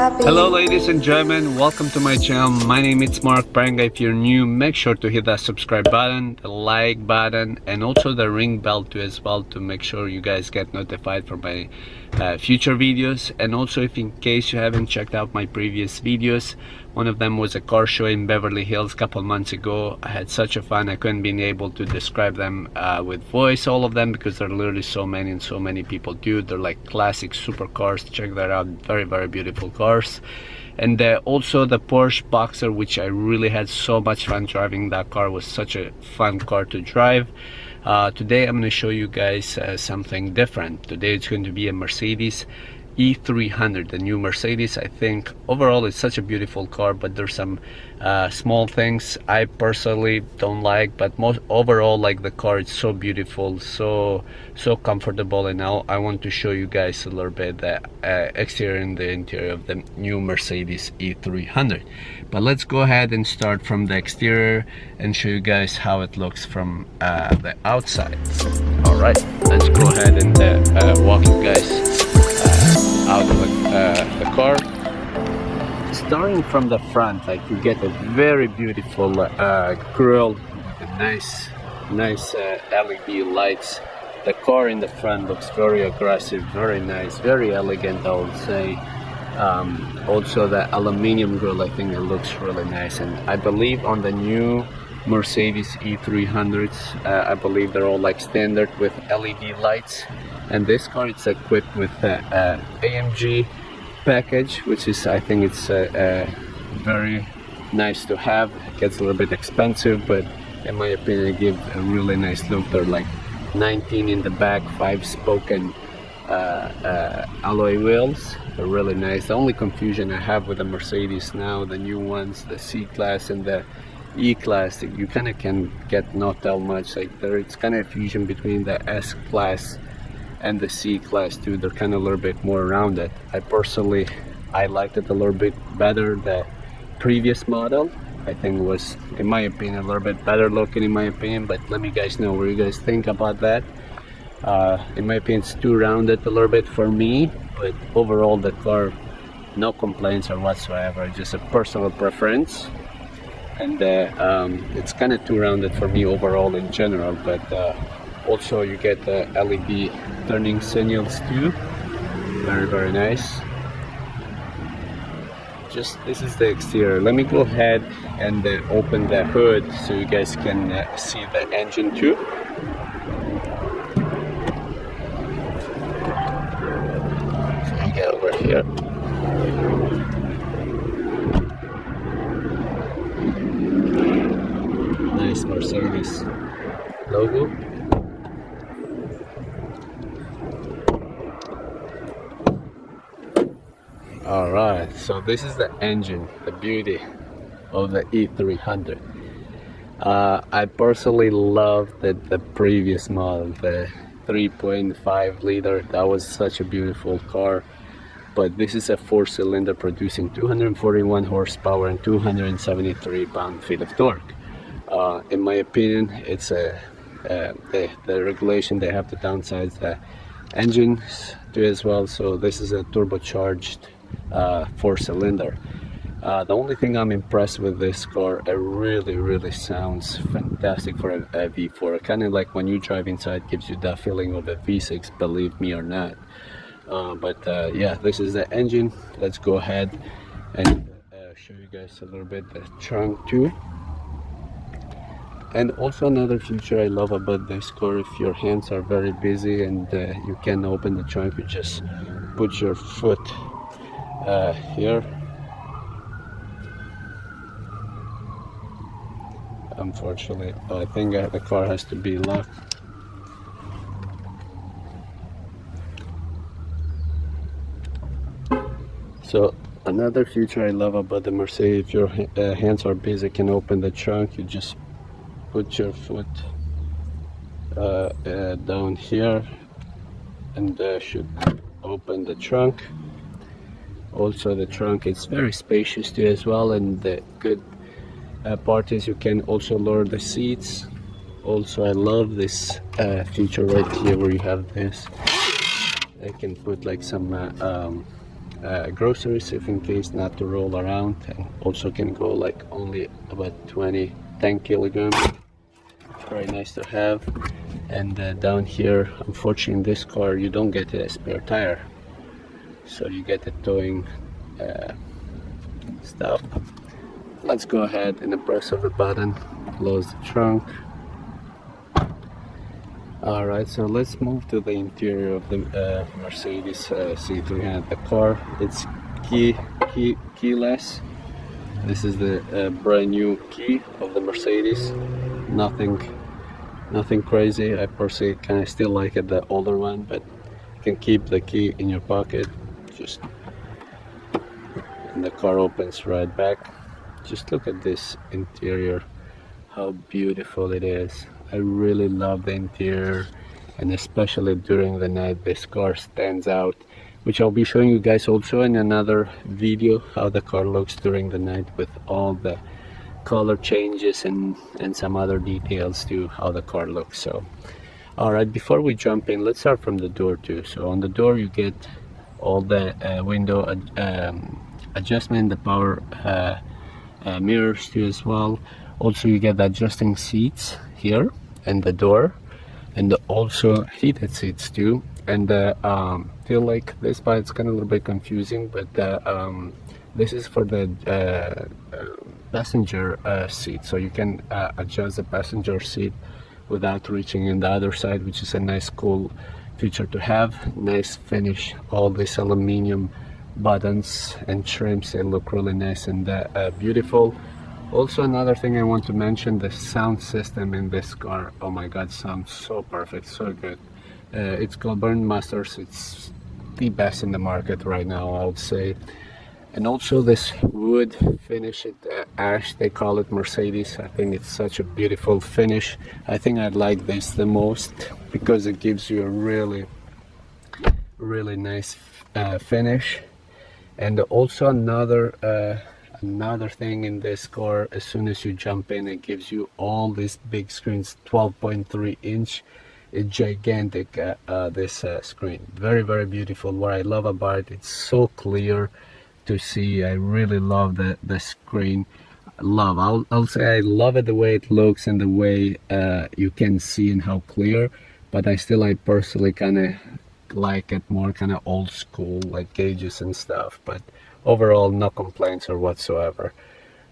Hello ladies and gentlemen, welcome to my channel. My name is Mark Baranga. If you're new, make sure to hit that subscribe button, the like button, and also the ring bell too as well, to make sure you guys get notified for my future videos. And also, if in case you haven't checked out my previous videos, one of them was a car show in Beverly Hills a couple months ago. I had such a fun, I couldn't be able to describe them with voice, all of them, because there are literally so many and so many people do. They're like classic supercars. Check that out, very beautiful cars. And also the Porsche Boxer, which I really had so much fun driving. That car was such a fun car to drive. Today I'm going to show you guys something different. Today it's going to be a Mercedes E300, the new Mercedes. I think overall it's such a beautiful car, but there's some small things I personally don't like, but most overall, like, the car, it's so beautiful, so comfortable. And now I want to show you guys a little bit the exterior and the interior of the new Mercedes E300. But let's go ahead and start from the exterior and show you guys how it looks from the outside. All right, let's go ahead and walk you guys out of the car. Starting from the front, like, you get a very beautiful grille with nice LED lights. The car in the front looks very aggressive, very nice, very elegant, I would say. Also the aluminium grille, I think it looks really nice. And I believe on the new Mercedes E300s, I believe they're all like standard with LED lights. And this car, it's equipped with AMG package, which is, I think it's very nice to have. It gets a little bit expensive, but in my opinion it gives a really nice look. They're like 19 in the back, 5-spoken alloy wheels. They're really nice. The only confusion I have with the Mercedes now, the new ones, the C-Class and the E-Class, you kind of can not tell much. Like, it's kind of a fusion between the S-Class and the C-Class too. They're kind of a little bit more rounded. I liked it a little bit better. The previous model, I think, was, in my opinion, a little bit better looking, in my opinion. But let me guys know what you guys think about that. In my opinion, it's too rounded a little bit for me, but overall the car, no complaints or whatsoever, just a personal preference. And it's kind of too rounded for me overall in general. But also you get the LED turning signals too, very nice. This is the exterior. Let me go ahead and open the hood so you guys can see the engine too. So you get over here. Nice Mercedes logo. Alright, so this is the engine, the beauty of the E300. I personally love the previous model, the 3.5 liter. That was such a beautiful car. But this is a 4-cylinder producing 241 horsepower and 273 pound-feet of torque. In my opinion, it's the regulation, they have to downsize the engines too as well. So this is a turbocharged 4-cylinder. The only thing I'm impressed with this car, it really sounds fantastic for a V4. Kind of like when you drive inside, gives you that feeling of a V6, believe me or not. Yeah, this is the engine. Let's go ahead and show you guys a little bit the trunk too. And also another feature I love about this car, if your hands are very busy and you can open the trunk, you just put your foot here. Unfortunately, I think the car has to be locked. So another feature I love about the Mercedes, if your hands are busy, you can open the trunk. You just put your foot down here and should open the trunk. Also the trunk is very spacious too as well, and the good part is you can also lower the seats. Also I love this feature right here where you have this. I can put like some groceries if in case not to roll around, and also can go like only about 10 kilograms. Very nice to have. And down here, unfortunately in this car you don't get a spare tire, so you get the towing stuff. Let's go ahead and press of the button, close the trunk. Alright, so let's move to the interior of the Mercedes C300. The car, it's keyless. This is the brand new key of the Mercedes. Nothing crazy. I personally kind of still like it, the older one, but you can keep the key in your pocket. Just, and the car opens right back. Just look at this interior, how beautiful it is. I really love the interior, and especially during the night this car stands out, which I'll be showing you guys also in another video, how the car looks during the night with all the color changes and some other details to how the car looks. So alright, before we jump in, let's start from the door too. So on the door you get all the window adjustment, the power mirrors too as well. Also you get the adjusting seats here and the door, and also heated seats too. And feel like this part it's kind of a little bit confusing, but this is for the passenger seat, so you can adjust the passenger seat without reaching in the other side, which is a nice cool feature to have. Nice finish, all these aluminum buttons and trims, they look really nice and beautiful. Also another thing I want to mention, the sound system in this car, oh my god, sounds so perfect, so good. It's called Burn Masters. It's the best in the market right now, I would say. And also this wood finish, ash, they call it Mercedes. I think it's such a beautiful finish. I think I like this the most because it gives you a really nice finish. And also another thing in this car, as soon as you jump in, it gives you all these big screens, 12.3 inch. It's gigantic, this screen. Very beautiful. What I love about it, it's so clear to see. I really love the screen. I'll say I love it the way it looks and the way you can see and how clear, but I personally kind of like it more kind of old school, like gauges and stuff. But overall, no complaints or whatsoever.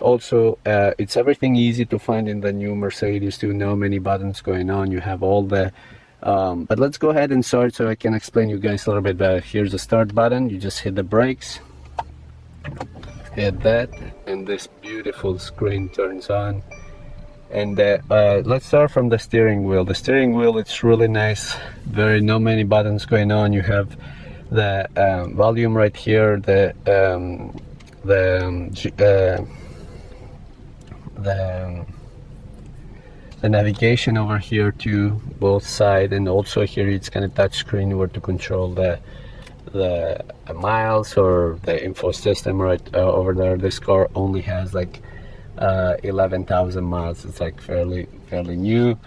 Also, it's everything easy to find in the new Mercedes too. No many buttons going on. You have all the but let's go ahead and start so I can explain you guys a little bit better. Here's the start button. You just hit the brakes, hit that, and this beautiful screen turns on. And let's start from the steering wheel. The steering wheel, it's really nice. No many buttons going on. You have the volume right here, the navigation over here to both sides, and also here it's kind of touch screen where to control the miles or the info system right over there. This car only has like 11,000 miles. It's like fairly new.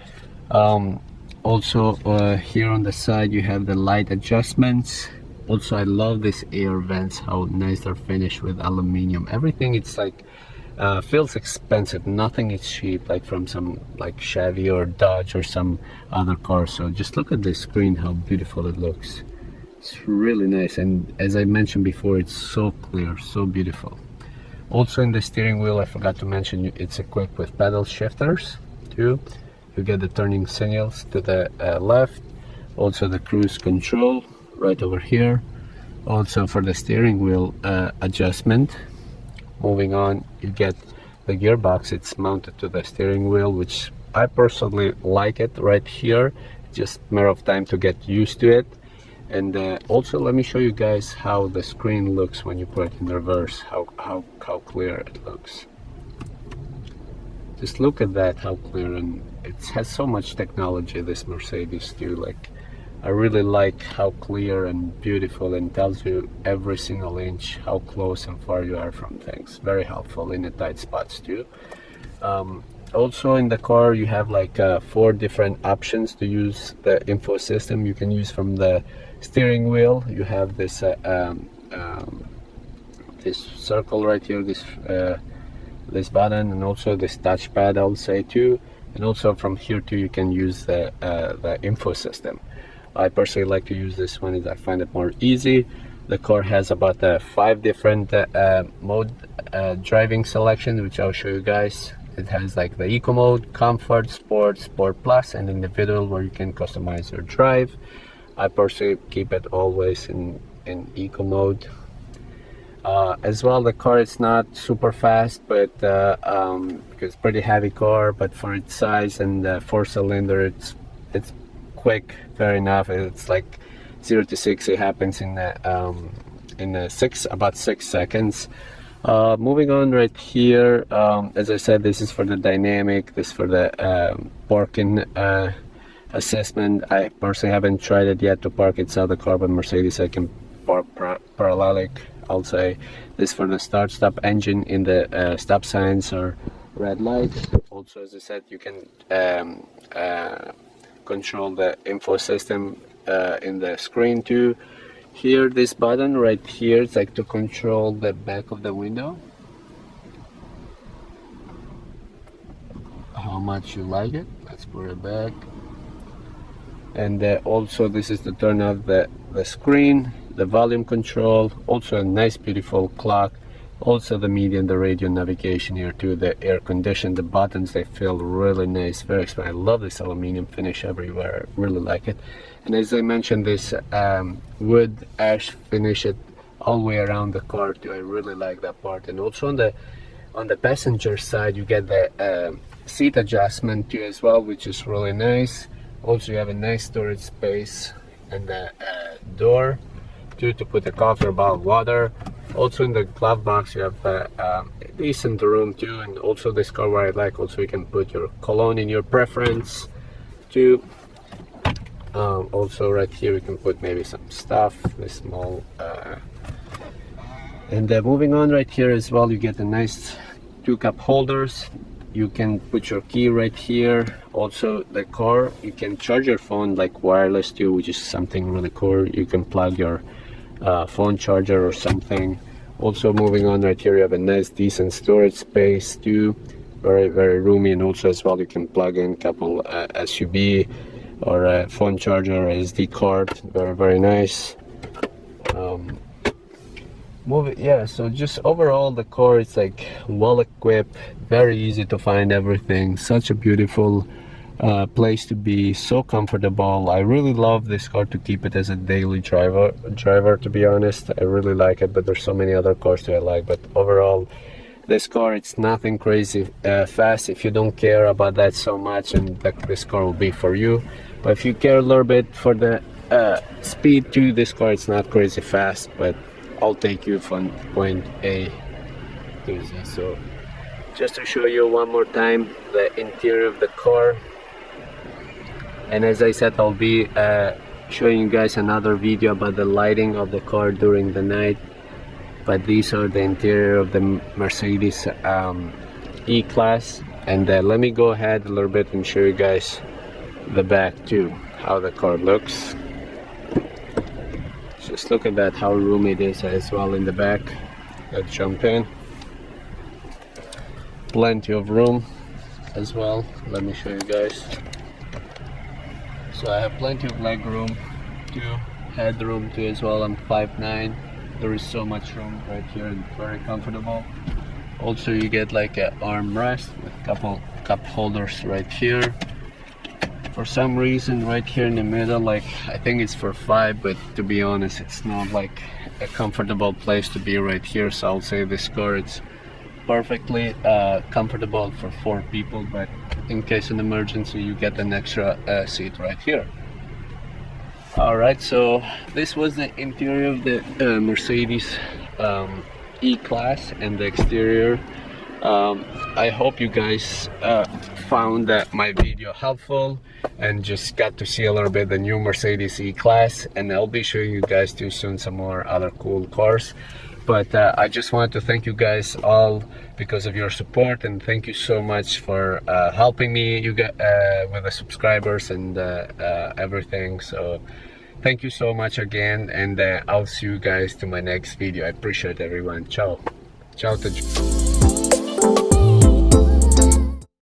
Also here on the side you have the light adjustments. Also I love this air vents, how nice they're finished with aluminum. Everything, it's like feels expensive. Nothing is cheap, like from some like Chevy or Dodge or some other car. So just look at this screen, how beautiful it looks. It's really nice, and as I mentioned before, it's so clear, so beautiful. Also in the steering wheel, I forgot to mention, it's equipped with pedal shifters too. You get the turning signals to the left, also the cruise control right over here. Also for the steering wheel adjustment. Moving on, you get the gearbox. It's mounted to the steering wheel, which I personally like it right here. Just a matter of time to get used to it. And also let me show you guys how the screen looks when you put it in reverse, how clear it looks. Just look at that, how clear, and it has so much technology, this Mercedes too. Like, I really like how clear and beautiful, and tells you every single inch how close and far you are from things. Very helpful in the tight spots too. Also in the car you have like 4 different options to use the info system. You can use from the steering wheel. You have this this circle right here, this button, and also this touchpad, I'll say too. And also from here too, you can use the info system. I personally like to use this one, as I find it more easy. The car has about 5 different mode driving selection, which I'll show you guys. It has like the eco mode, comfort, sport, sport plus, and individual, where you can customize your drive. I personally keep it always in eco mode. As well, the car is not super fast, but because it's pretty heavy car, but for its size and 4-cylinder, it's quick, fair enough. It's like 0 to 60 happens in about 6 seconds. Moving on right here, as I said, this is for the dynamic, this is for the parking assessment. I personally haven't tried it yet to park inside the car, but Mercedes I can park parallelic, I'll say. This for the start stop engine in the stop signs or red lights. Also, as I said, you can control the info system in the screen too. Here, this button right here, it's like to control the back of the window, how much you like it. Let's put it back. And also, this is to turn off the screen, the volume control, also a nice beautiful clock, also the media and the radio navigation here too, the air condition, the buttons, they feel really nice, very expensive. I love this aluminum finish everywhere, I really like it. And as I mentioned, this wood ash finish it all the way around the car too. I really like that part. And also on the passenger side, you get the seat adjustment too as well, which is really nice. Also, you have a nice storage space and the door too, to put a coffee or bottle of water. Also in the glove box, you have a decent room too. And also this car, where I like, also you can put your cologne in your preference too. Also right here, you can put maybe some stuff, this small and moving on right here as well, you get a nice 2 cup holders. You can put your key right here. Also the car, you can charge your phone like wireless too, which is something really cool. You can plug your phone charger or something. Also moving on right here, you have a nice decent storage space too, very roomy. And also as well, you can plug in a couple SUV or a phone charger or SD card, very nice. Yeah, so just overall the car is like well equipped, very easy to find everything, such a beautiful place to be, so comfortable. I really love this car to keep it as a daily driver, to be honest. I really like it, but there's so many other cars that I like. But overall, this car, it's nothing crazy fast. If you don't care about that so much, and this car will be for you. But if you care a little bit for the speed too, this car, it's not crazy fast, but I'll take you from point A to Z. So just to show you one more time the interior of the car. And as I said, I'll be showing you guys another video about the lighting of the car during the night. But these are the interior of the Mercedes E-Class. And let me go ahead a little bit and show you guys the back too, how the car looks. Just look at that, how roomy it is as well in the back. Let's jump in. Plenty of room as well. Let me show you guys. So I have plenty of leg room too, headroom too as well. I'm 5'9". There is so much room right here and very comfortable. Also, you get like an armrest with a couple cup holders right here. For some reason, right here in the middle, like I think it's for 5, but to be honest, it's not like a comfortable place to be right here. So I'll say this car, it's perfectly comfortable for 4 people, but in case of an emergency, you get an extra seat right here. Alright, so this was the interior of the Mercedes E-Class and the exterior. I hope you guys found that my video helpful and just got to see a little bit the new Mercedes E-Class, and I'll be showing you guys too soon some more other cool cars. But I just wanted to thank you guys all because of your support, and thank you so much for helping me with the subscribers and everything. So Thank you so much again, and I'll see you guys to my next video. I appreciate everyone. Ciao. Ciao to